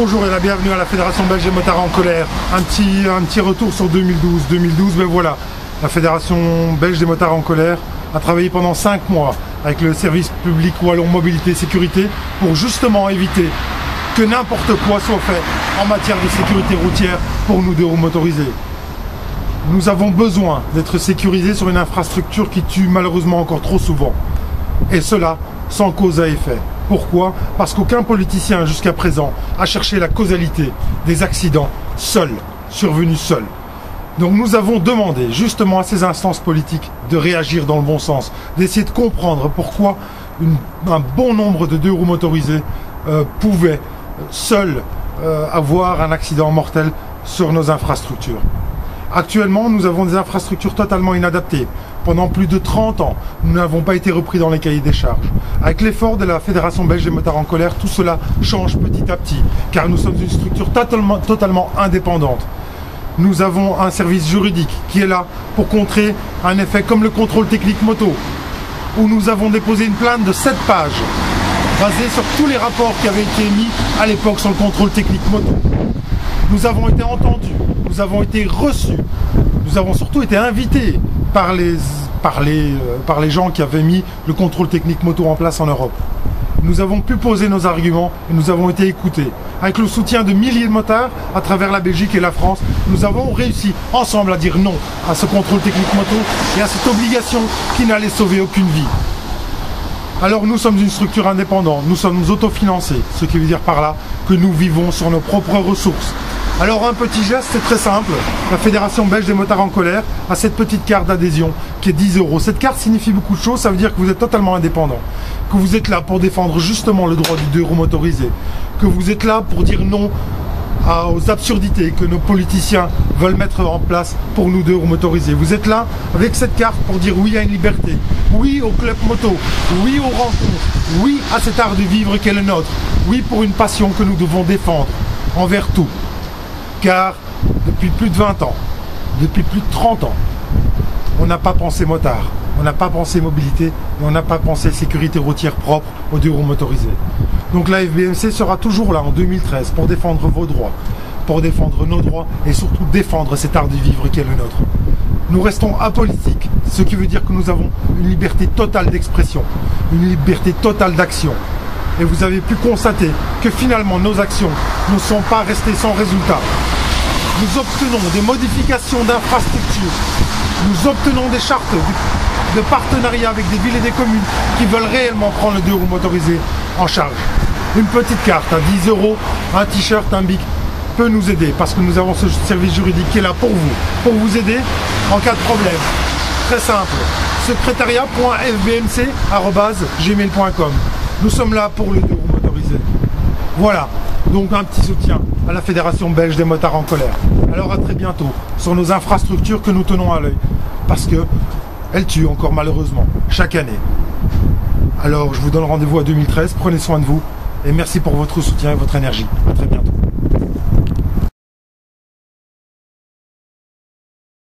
Bonjour et la bienvenue à la Fédération belge des motards en colère. Un petit retour sur 2012. 2012, ben voilà, la Fédération belge des motards en colère a travaillé pendant 5 mois avec le service public wallon mobilité sécurité pour justement éviter que n'importe quoi soit fait en matière de sécurité routière pour nous deux roues motorisés. Nous avons besoin d'être sécurisés sur une infrastructure qui tue malheureusement encore trop souvent. Et cela sans cause à effet. Pourquoi? Parce qu'aucun politicien jusqu'à présent a cherché la causalité des accidents seul, survenus seuls. Donc nous avons demandé justement à ces instances politiques de réagir dans le bon sens, d'essayer de comprendre pourquoi un bon nombre de deux roues motorisés pouvaient seuls avoir un accident mortel sur nos infrastructures. Actuellement, nous avons des infrastructures totalement inadaptées. Pendant plus de 30 ans, nous n'avons pas été repris dans les cahiers des charges. Avec l'effort de la Fédération belge des motards en colère, tout cela change petit à petit, car nous sommes une structure totalement indépendante. Nous avons un service juridique qui est là pour contrer un effet comme le contrôle technique moto, où nous avons déposé une plainte de 7 pages, basée sur tous les rapports qui avaient été émis à l'époque sur le contrôle technique moto. Nous avons été entendus, nous avons été reçus, nous avons surtout été invités par les gens qui avaient mis le contrôle technique moto en place en Europe. Nous avons pu poser nos arguments et nous avons été écoutés. Avec le soutien de milliers de motards à travers la Belgique et la France, nous avons réussi ensemble à dire non à ce contrôle technique moto et à cette obligation qui n'allait sauver aucune vie. Alors nous sommes une structure indépendante, nous sommes autofinancés, ce qui veut dire par là que nous vivons sur nos propres ressources. Alors un petit geste, c'est très simple. La Fédération belge des motards en colère a cette petite carte d'adhésion qui est 10 €. Cette carte signifie beaucoup de choses, ça veut dire que vous êtes totalement indépendant, que vous êtes là pour défendre justement le droit du deux roues motorisé, que vous êtes là pour dire non aux absurdités que nos politiciens veulent mettre en place pour nous deux roues motorisés. Vous êtes là avec cette carte pour dire oui à une liberté, oui au club moto, oui aux rencontres, oui à cet art de vivre qu'est le nôtre, oui pour une passion que nous devons défendre envers tout. Car depuis plus de 20 ans, depuis plus de 30 ans, on n'a pas pensé motard, on n'a pas pensé mobilité et on n'a pas pensé sécurité routière propre aux deux roues motorisés. Donc la FBMC sera toujours là en 2013 pour défendre vos droits, pour défendre nos droits et surtout défendre cet art de vivre qui est le nôtre. Nous restons apolitiques, ce qui veut dire que nous avons une liberté totale d'expression, une liberté totale d'action. Et vous avez pu constater que finalement nos actions ne sont pas restées sans résultat. Nous obtenons des modifications d'infrastructures, nous obtenons des chartes de partenariat avec des villes et des communes qui veulent réellement prendre le deux roues motorisé en charge. Une petite carte à 10 €, un t-shirt, un bic peut nous aider parce que nous avons ce service juridique qui est là pour vous aider en cas de problème. Très simple, secrétariat.fbmc@gmail.com. Nous sommes là pour les deux roues motorisés. Voilà, donc un petit soutien à la Fédération belge des motards en colère. Alors à très bientôt sur nos infrastructures que nous tenons à l'œil, parce que elles tuent encore malheureusement chaque année. Alors je vous donne rendez-vous à 2013, prenez soin de vous et merci pour votre soutien et votre énergie. À très bientôt.